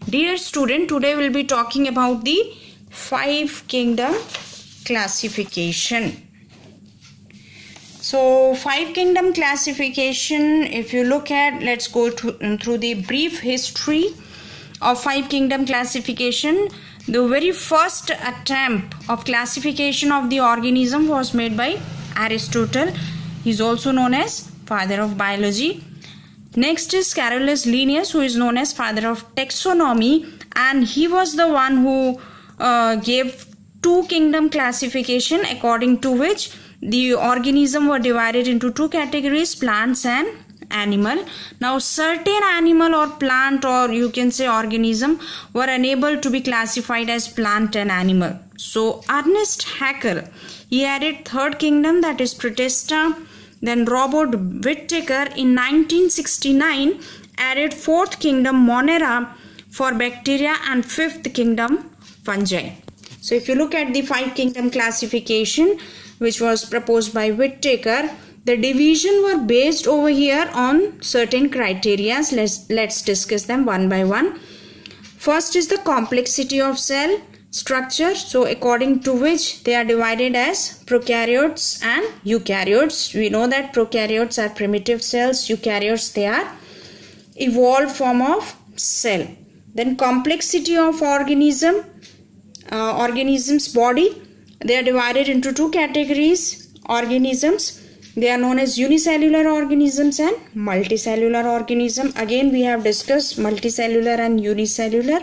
Dear student, today we'll be talking about the 5 kingdom classification. So 5 kingdom classification, if you look at, let's go through the brief history of 5 kingdom classification. The very first attempt of classification of the organism was made by Aristotle. He is also known as father of biology. Next is Carolus Linnaeus, who is known as father of taxonomy, and he was the one who gave 2 kingdom classification, according to which the organism were divided into 2 categories, plants and animal. Now certain animal or plant, or you can say organism, were unable to be classified as plant and animal. So Ernest Haeckel, he added 3rd kingdom, that is Protista. Then Robert Whittaker in 1969 added 4th kingdom, Monera, for bacteria, and 5th kingdom, fungi. So if you look at the 5 kingdom classification which was proposed by Whittaker, the division were based over here on certain criteria. Let's discuss them one by one. First is the complexity of cell structure, so according to which they are divided as prokaryotes and eukaryotes. We know that prokaryotes are primitive cells, eukaryotes they are evolved form of cell. Then complexity of organism's body, they are divided into 2 categories. Organisms, they are known as unicellular organisms and multicellular organism. Again we have discussed multicellular and unicellular.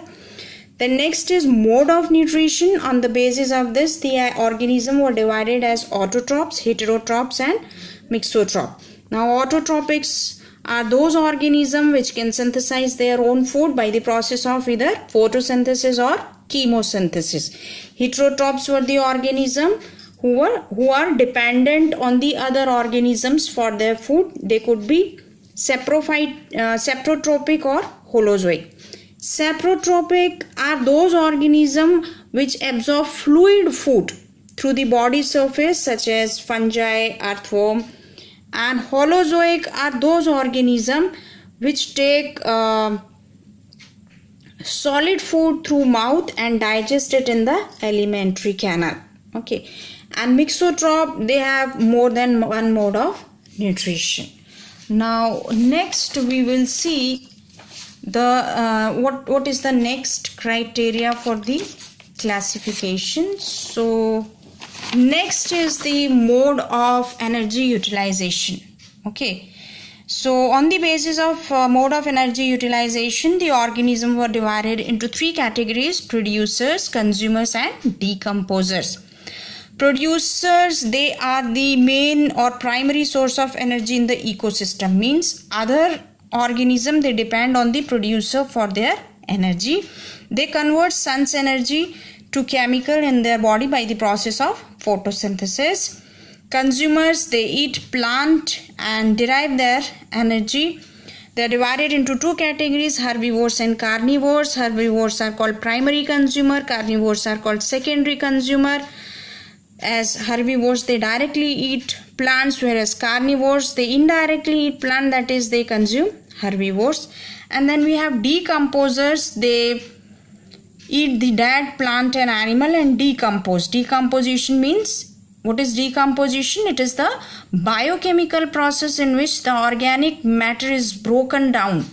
The next is mode of nutrition. On the basis of this, the organism were divided as autotrophs, heterotrophs and mixotrophs. Now autotrophics are those organisms which can synthesize their own food by the process of either photosynthesis or chemosynthesis. Heterotrophs were the organism who are dependent on the other organisms for their food. They could be saprotrophic or holozoic. Saprotrophic are those organisms which absorb fluid food through the body surface, such as fungi, earthworm, and holozoic are those organisms which take solid food through mouth and digest it in the alimentary canal. Okay, and mixotroph, they have more than one mode of nutrition. Now next we will see the what is the next criteria for the classification. So next is the mode of energy utilization. Okay, so on the basis of mode of energy utilization, the organism were divided into 3 categories: producers, consumers and decomposers. Producers, they are the main or primary source of energy in the ecosystem, means other organism, they depend on the producer for their energy. They convert sun's energy to chemical in their body by the process of photosynthesis. Consumers, they eat plant and derive their energy. They are divided into 2 categories: herbivores and carnivores. Herbivores are called primary consumer, carnivores are called secondary consumer. As herbivores, they directly eat plants, whereas carnivores, they indirectly eat plant, that is they consume herbivores. And then we have decomposers, they eat the dead plant and animal and decompose. Decomposition means, what is decomposition? It is the biochemical process in which the organic matter is broken down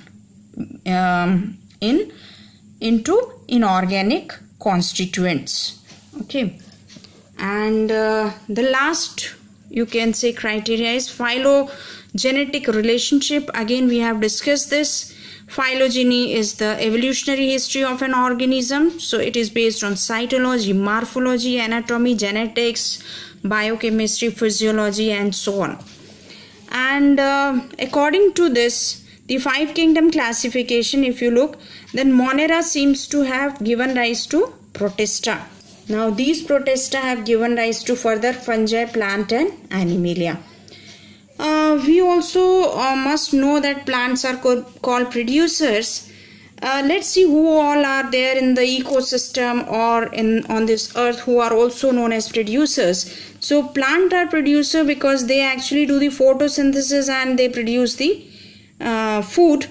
into inorganic constituents. Okay, and the last, you can say, criteria is phylogenetic relationship. Again we have discussed this. Phylogeny is the evolutionary history of an organism, so it is based on cytology, morphology, anatomy, genetics, biochemistry, physiology and so on. And according to this, the 5 kingdom classification, if you look, then Monera seems to have given rise to Protista. Now these Protista have given rise to further fungi, plant and animalia. We also must know that plants are called producers. Let's see who all are there in the ecosystem or on this earth who are also known as producers. So plants are producer because they actually do the photosynthesis and they produce the food.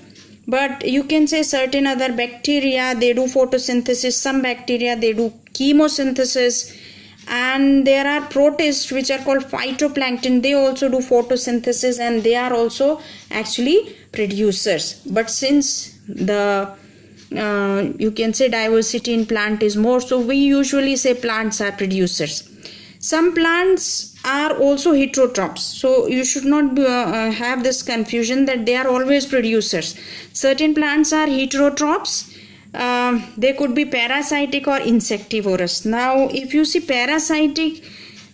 But you can say certain other bacteria, they do photosynthesis. Some bacteria, they do chemosynthesis. And there are protists which are called phytoplankton. They also do photosynthesis and they are also actually producers. But since the you can say diversity in plant is more, so we usually say plants are producers. Some plants are also heterotrophs, so you should not have this confusion that they are always producers. Certain plants are heterotrophs. They could be parasitic or insectivorous. Now if you see parasitic,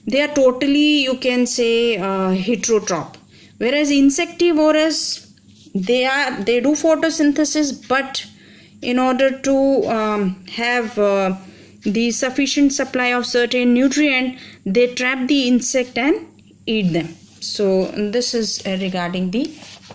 they are totally, you can say, heterotroph, whereas insectivorous, they do photosynthesis, but in order to have the sufficient supply of certain nutrient, they trap the insect and eat them. So this is regarding the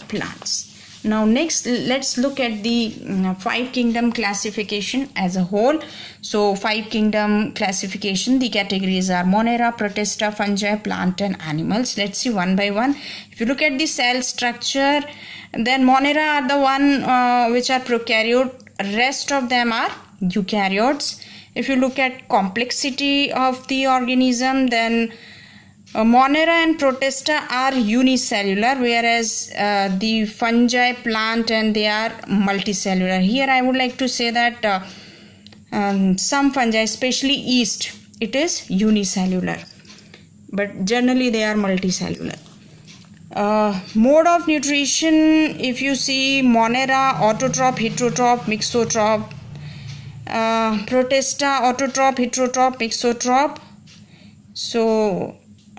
plants. Now next, let's look at the 5 kingdom classification as a whole. So 5 kingdom classification, the categories are Monera, Protista, fungi, plant and animals. Let's see one by one. If you look at the cell structure, then Monera are the one which are prokaryote, rest of them are eukaryotes. If you look at complexity of the organism, then Monera and Protista are unicellular, whereas the fungi, plant, and they are multicellular. Here I would like to say that some fungi, especially yeast, it is unicellular, but generally they are multicellular. Mode of nutrition, if you see Monera, autotroph, heterotroph, mixotroph. Protista, autotroph, heterotroph, mixotroph. So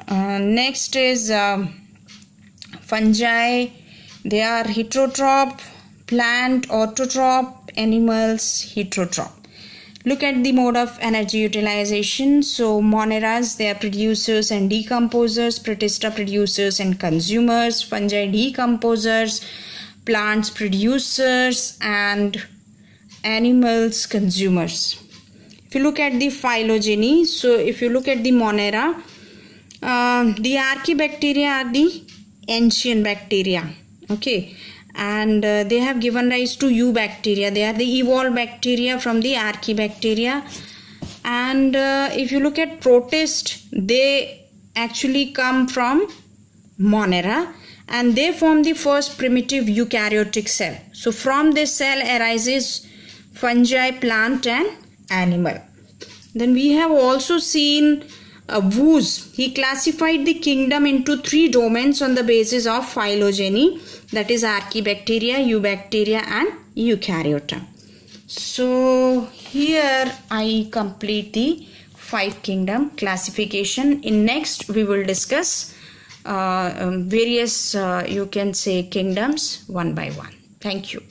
next is fungi, they are heterotroph, plant, autotroph, animals, heterotroph. Look at the mode of energy utilization. So Moneras, they are producers and decomposers, Protista producers and consumers, fungi decomposers, plants producers, and animals consumers. If you look at the phylogeny, so if you look at the Monera, the archaebacteria are the ancient bacteria, okay, and they have given rise to eubacteria. They are the evolved bacteria from the archaebacteria. And if you look at protist, they actually come from Monera and they form the first primitive eukaryotic cell. So from this cell arises fungi, plant and animal. Then we have also seen Woos. He classified the kingdom into 3 domains on the basis of phylogeny, that is archaebacteria, eubacteria and eukaryota. So here I complete the 5 kingdom classification. In next we will discuss various you can say kingdoms one by one. Thank you.